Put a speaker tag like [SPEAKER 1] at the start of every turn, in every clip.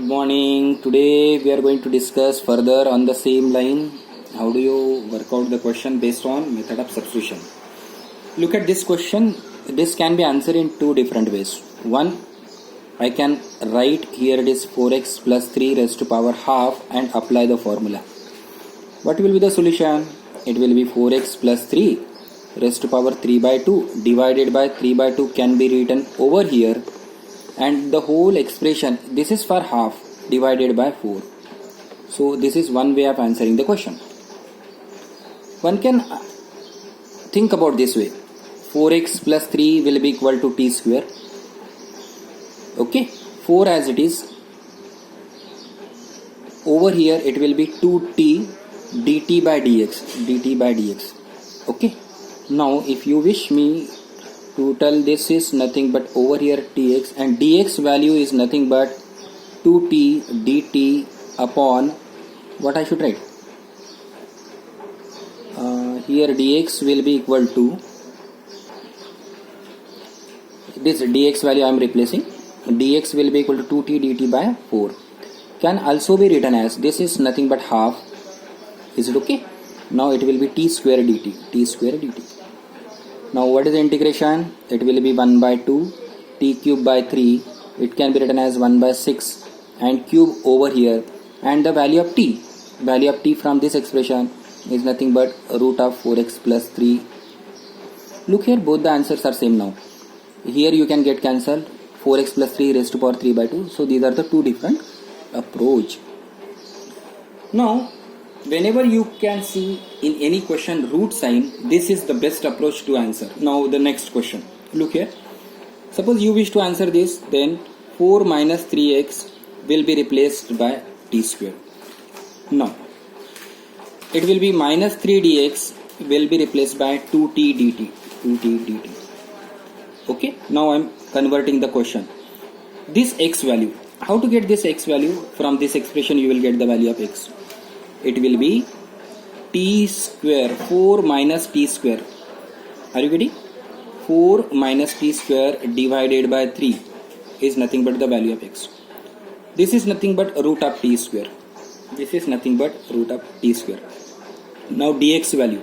[SPEAKER 1] Good morning. Today we are going to discuss further on the same line. How do you work out the question based on method of substitution? Look at this question. This can be answered in two different ways. One, I can write here it is 4x plus 3 raised to power half and apply the formula. What will be the solution? It will be 4x plus 3 raised to power 3 by 2 divided by 3 by 2 can be written over here, and the whole expression, this is for half divided by 4. So this is one way of answering the question. One can think about this way. 4x plus 3 will be equal to t square. Okay, 4 as it is. Over here it will be 2t dt by dx. Okay, now if you wish me to tell, this is nothing but over here tx, and dx value is nothing but 2t dt upon what I should write. Here dx will be equal to this dx value I am replacing. Dx will be equal to 2t dt by 4. Can also be written as, this is nothing but half. Is it okay? Now it will be t square dt. Now what is the integration? It will be 1 by 2 t cube by 3. It can be written as 1 by 6 and cube over here, and the value of t from this expression is nothing but root of 4x plus 3. Look here, both the answers are same now. Here you can get cancelled, 4x plus 3 raised to power 3 by 2. So these are the two different approach. Now whenever you can see in any question root sign, this is the best approach to answer. Now the next question, look here. Suppose you wish to answer this, then 4 minus 3x will be replaced by t square. Now it will be minus 3 dx will be replaced by 2t dt. Okay, now I am converting the question. This x value, how to get this x value? From this expression you will get the value of x. It will be t square, 4 minus t square. Are you getting? 4 minus t square divided by 3 is nothing but the value of x. This is nothing but root of t square. Now dx value.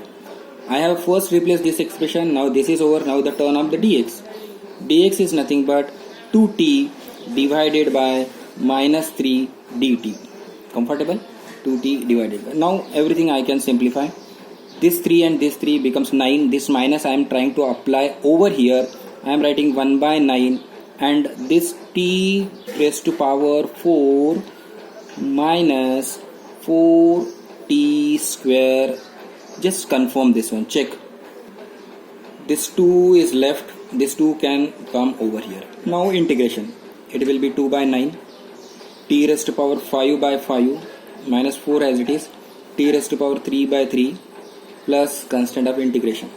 [SPEAKER 1] I have first replaced this expression. Now this is over. Now the term of the dx. Dx is nothing but 2t divided by minus 3 dt. Comfortable? 2t divided by. Now everything I can simplify. This 3 and this 3 becomes 9. This minus I am trying to apply over here. I am writing 1 by 9, and this t raised to power 4 minus 4t square. Just confirm this one. Check. This 2 is left. This 2 can come over here. Now integration. It will be 2 by 9. T raised to power 5 by 5. Minus 4 as it is, t raised to power 3 by 3 plus constant of integration.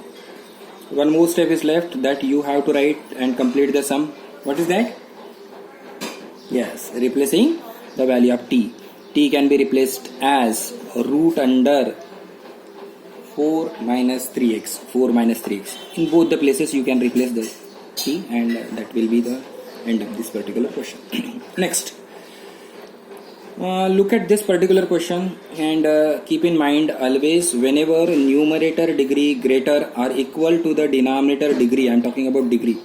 [SPEAKER 1] One more step is left that you have to write and complete the sum. What is that? Yes, replacing the value of t. T can be replaced as root under 4 minus 3x. In both the places you can replace the t, and that will be the end of this particular question. Next. Look at this particular question and keep in mind always, whenever numerator degree greater or equal to the denominator degree, I am talking about degree,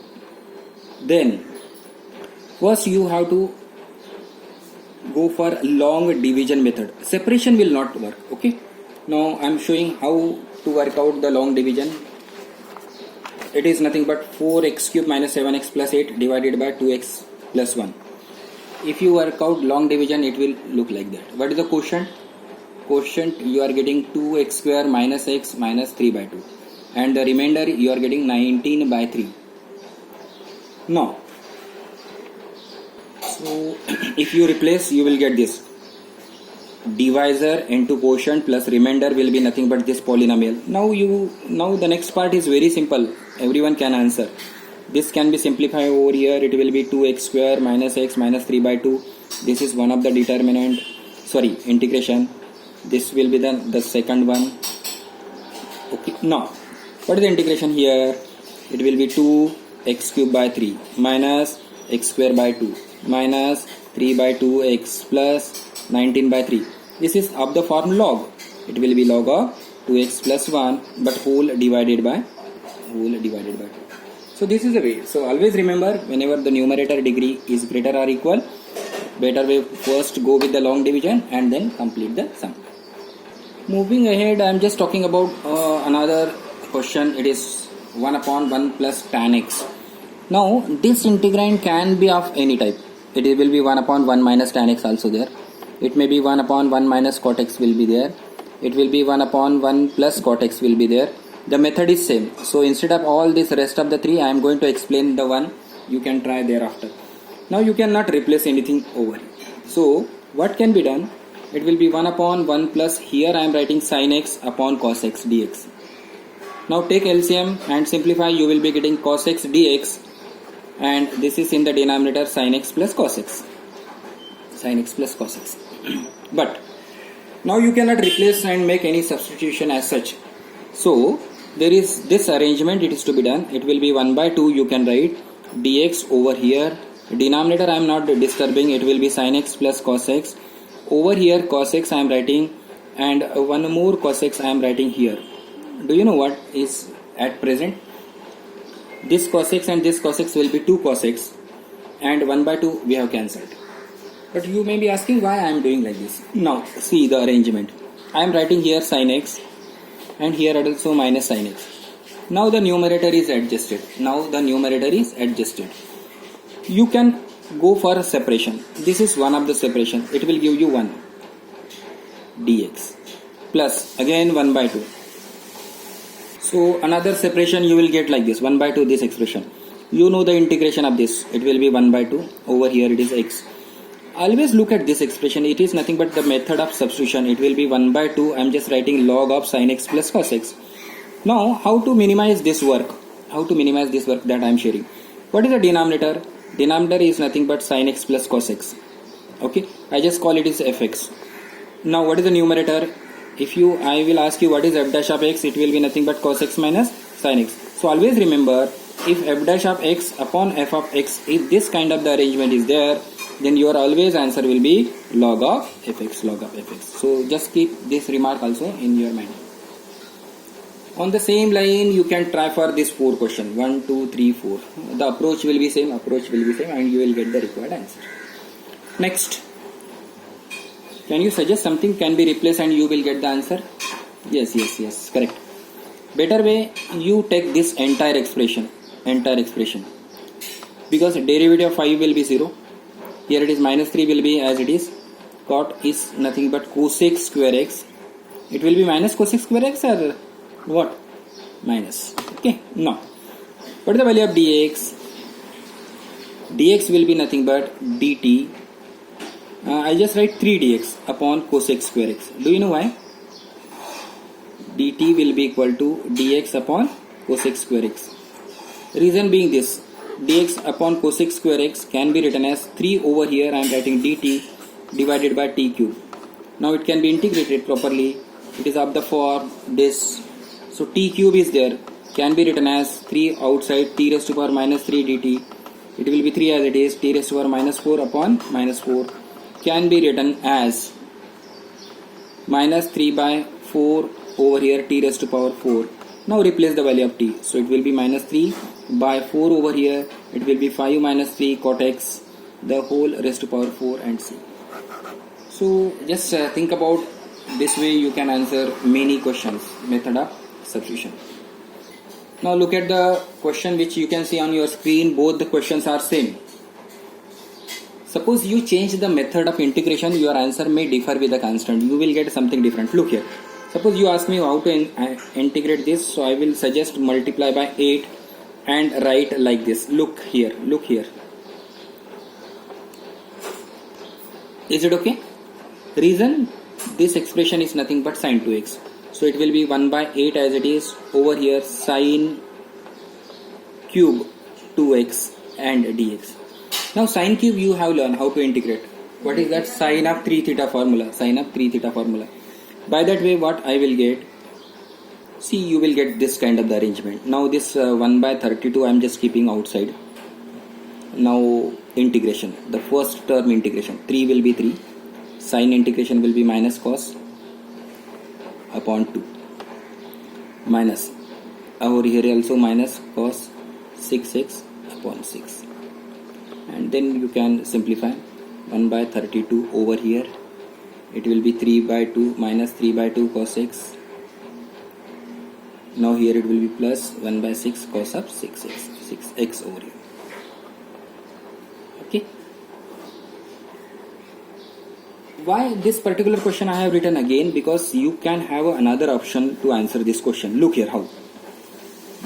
[SPEAKER 1] then first you have to go for long division method. Separation will not work. Okay, now I am showing how to work out the long division. It is nothing but 4x cube minus 7x plus 8 divided by 2x plus 1. If you work out long division, it will look like that. What is the quotient? Quotient you are getting 2x square minus x minus 3 by 2, and the remainder you are getting 19 by 3. Now, so if you replace, you will get this. Divisor into quotient plus remainder will be nothing but this polynomial. Now the next part is very simple. Everyone can answer. This can be simplified over here. It will be 2x square minus x minus 3 by 2. This is one of the integration. This will be the second one. Okay. Now, what is the integration here? It will be 2x cube by 3 minus x square by 2 minus 3 by 2x plus 19 by 3. This is of the form log. It will be log of 2x plus 1 but whole divided by 2. So this is the way. So always remember, whenever the numerator degree is greater or equal, better way first go with the long division and then complete the sum. Moving ahead, I am just talking about another question. It is 1 upon 1 plus tan x. Now this integrand can be of any type. It will be 1 upon 1 minus tan x also there. It may be 1 upon 1 minus cot x will be there. It will be 1 upon 1 plus cot x will be there. The method is same. So instead of all this rest of the 3, I am going to explain the one. You can try thereafter. Now you cannot replace anything over here. So what can be done? It will be 1 upon 1 plus, here I am writing sin x upon cos x dx. Now take LCM and simplify. You will be getting cos x dx, and this is in the denominator sin x plus cos x. Sin x plus cos x. But now you cannot replace and make any substitution as such. So there is this arrangement, it is to be done. It will be 1 by 2, you can write dx over here. Denominator I am not disturbing, it will be sin x plus cos x. Over here cos x I am writing, and one more cos x I am writing here. Do you know what is at present? This cos x and this cos x will be 2 cos x, and 1 by 2 we have cancelled. But you may be asking why I am doing like this. Now see the arrangement. I am writing here sin x and here also minus sin x. Now the numerator is adjusted. You can go for a separation. This is one of the separation. It will give you 1 dx plus again 1 by 2. So another separation you will get like this, 1 by 2 this expression. You know the integration of this. It will be 1 by 2. Over here it is x. Always look at this expression. It is nothing but the method of substitution. It will be 1 by 2. I am just writing log of sin x plus cos x. Now how to minimize this work? That I am sharing. What is the denominator? Denominator is nothing but sin x plus cos x. Okay, I just call it as fx. Now what is the numerator? I will ask you what is f dash of x, it will be nothing but cos x minus sin x. So always remember, if f dash of x upon f of x, if this kind of the arrangement is there, then your always answer will be log of fx. So just keep this remark also in your mind. On the same line, you can try for this 4 question. 1, 2, 3, 4. The approach will be same, and you will get the required answer. Next, can you suggest something can be replaced and you will get the answer? Yes, correct. Better way, you take this entire expression, because derivative of 5 will be 0. Here it is minus 3 will be as it is. Cot is nothing but cosec square x. It will be minus cosec square x or what? Minus. Okay, now what is the value of dx? Dx will be nothing but dt. I just write 3 dx upon cosec square x. Do you know why? Dt will be equal to dx upon cosec square x. Reason being this, dx upon cosec square x can be written as 3 over here. I am writing dt divided by t cube. Now it can be integrated properly. It is of the form this. So t cube is there, can be written as 3 outside t raised to power minus 3 dt. It will be 3 as it is, t raised to power minus 4 upon minus 4. Can be written as minus 3 by 4 over here, t raised to power 4. Now replace the value of t. So it will be minus 3 by 4 over here. It will be 5 minus 3 cot x, the whole raised to power 4 and c. So just think about this way you can answer many questions. Method of substitution. Now look at the question which you can see on your screen. Both the questions are same. Suppose you change the method of integration, your answer may differ with the constant. You will get something different. Look here. Suppose you ask me how to integrate this, so I will suggest multiply by 8 and write like this. Look here. Is it okay? Reason, this expression is nothing but sin 2x. So it will be 1 by 8 as it is. Over here sin cube 2x and dx. Now sin cube you have learned how to integrate. What is that? Sin of 3 theta formula. By that way what I will get? See, you will get this kind of the arrangement. Now this 1 by 32 I am just keeping outside. Now integration, the first term integration. 3 will be 3. Sine integration will be minus cos upon 2. Minus. Over here also minus cos 6x upon 6. And then you can simplify. 1 by 32 over here. It will be 3 by 2 minus 3 by 2 cos x. Now here it will be plus 1 by 6 cos of 6x over here. Okay. Why this particular question I have written again? Because you can have another option to answer this question. Look here how.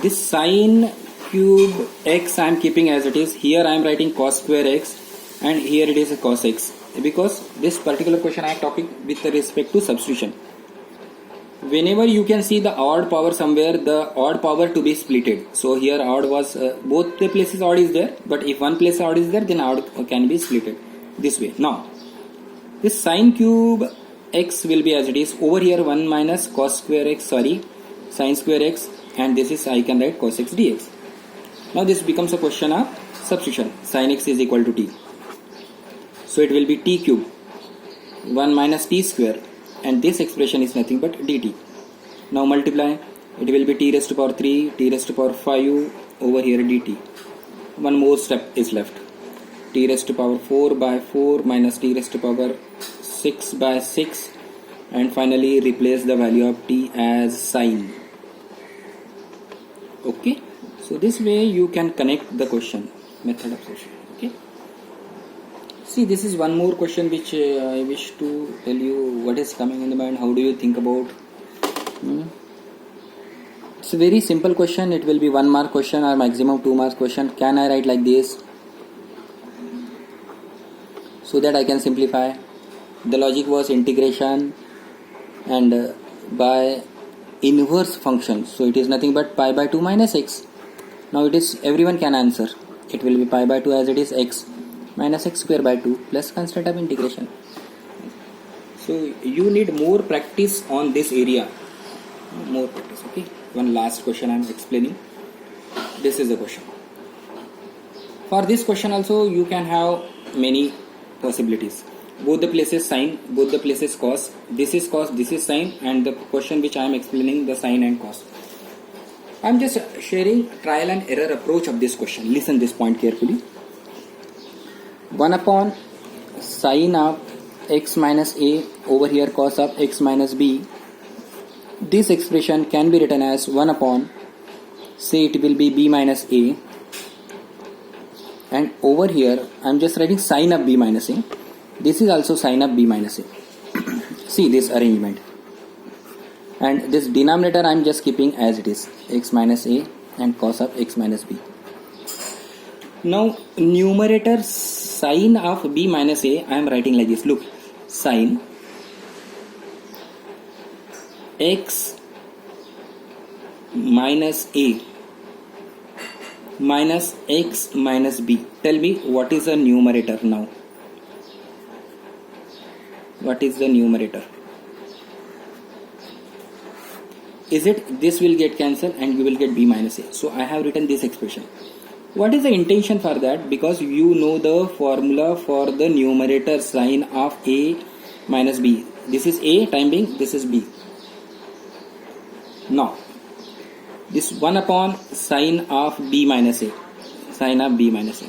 [SPEAKER 1] This sine cube x I am keeping as it is. Here I am writing cos square x and here it is a cos x. Because this particular question I am talking with respect to substitution. Whenever you can see the odd power somewhere, the odd power to be splitted. So here odd was both the places odd is there, but if one place odd is there, then odd can be splitted this way. Now this sine cube x will be as it is. Over here 1 minus cos square x, sine square x, and this is I can write cos x dx. Now this becomes a question of substitution. Sine x is equal to t, so it will be t cube 1 minus t square, and this expression is nothing but dt. Now multiply, it will be t raised to power 3, t raised to power 5 over here dt. One more step is left. T raised to power 4 by 4 minus t raised to power 6 by 6, and finally replace the value of t as sine. Okay, so this way you can connect the question, method of solution. Okay. See, this is one more question which I wish to tell you what is coming in the mind. How do you think about? It's a very simple question. It will be 1 mark question or maximum 2 marks question. Can I write like this? So that I can simplify. The logic was integration and by inverse function. So it is nothing but pi by 2 minus x. Now it is, everyone can answer. It will be pi by 2 as it is x minus x square by 2 plus constant of integration. So you need more practice on this area. More practice. Okay. One last question I am explaining. This is the question. For this question also you can have many possibilities. Both the places sine, both the places cos. This is cos, this is sine, and the question which I am explaining, the sine and cos. I am just sharing trial and error approach of this question. Listen this point carefully. 1 upon sine of x minus a over here cos of x minus b. This expression can be written as 1 upon, say it will be b minus a, and over here I am just writing sine of b minus a. This is also sine of b minus a. See this arrangement. And this denominator I am just keeping as it is, x minus a and cos of x minus b. Now numerator sine of b minus a I am writing like this. Look, sine x minus a minus x minus b. Tell me what is the numerator now? What is the numerator? Is it this will get cancelled and you will get b minus a. So I have written this expression. What is the intention for that? Because you know the formula for the numerator sine of a minus b. This is a time being, this is b. Now this 1 upon sine of b minus a, sine of b minus a.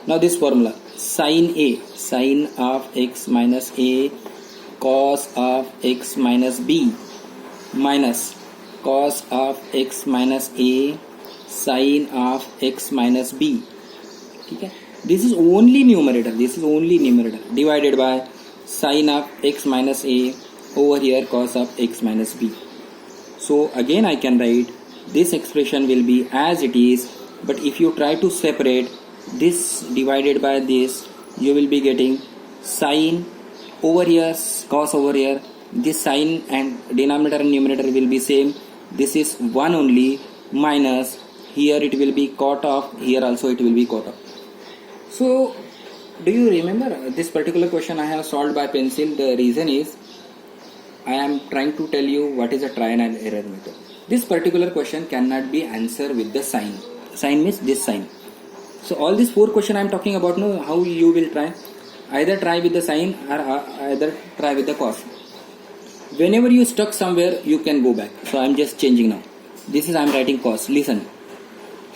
[SPEAKER 1] Now this formula sine a, sine of x minus a cos of x minus b minus cos of x minus a sine of x minus b. Okay. This is only numerator. This is only numerator divided by sine of x minus a over here cos of x minus b. So again I can write this expression will be as it is, but if you try to separate this divided by this, you will be getting sine over here, cos over here. This sine and denominator and numerator will be same. This is 1 only minus here it will be cot of, here also it will be cot of. So do you remember this particular question I have solved by pencil? The reason is I am trying to tell you what is a trial and error method. This particular question cannot be answered with the sign. Sign means this sign. So all these 4 question I am talking about, no, how you will try. Either try with the sine or either try with the cos. Whenever you stuck somewhere, you can go back. So I am just changing now. This is I am writing cos. Listen.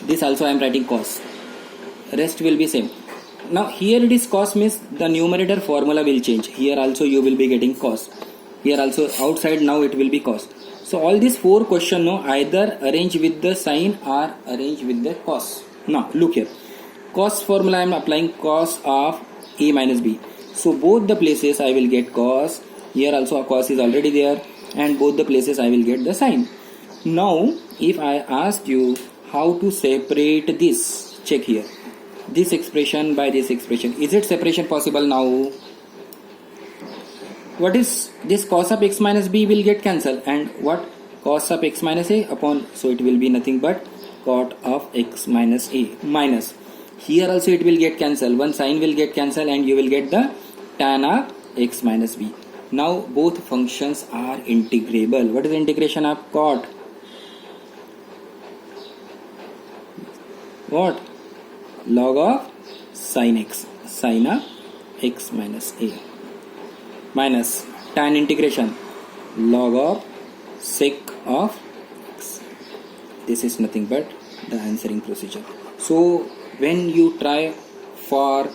[SPEAKER 1] This also I am writing cos. Rest will be same. Now here it is cos means the numerator formula will change. Here also you will be getting cos. Here also outside now it will be cos. So all these 4 question, no, either arrange with the sine or arrange with the cos. Now look here. Cos formula I am applying cos of a minus b. So both the places I will get cos. Here also a cos is already there, and both the places I will get the sine. Now if I ask you how to separate this, check here. This expression by this expression. Is it separation possible now? What is this cos of x minus b will get cancelled, and what cos of x minus a upon, so it will be nothing but cot of x minus a minus. Here also it will get cancelled. One sine will get cancelled and you will get the tan of x minus b. Now both functions are integrable. What is the integration of cot? What? Log of sin x, sin of x minus a, minus tan integration log of sec of x. This is nothing but the answering procedure. So when you try for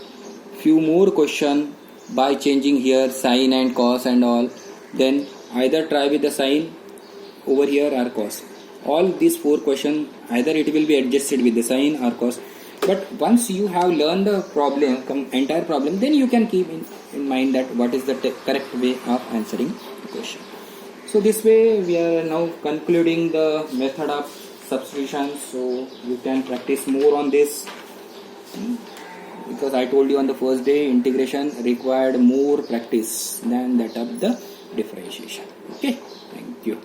[SPEAKER 1] few more question by changing here sine and cos and all, then either try with the sine over here or cos. All these 4 question, either it will be adjusted with the sine or cos. But once you have learned the problem, entire problem, then you can keep in mind that what is the correct way of answering the question. So this way we are now concluding the method of substitution. So you can practice more on this, because I told you on the first day integration required more practice than that of the differentiation. Okay, thank you.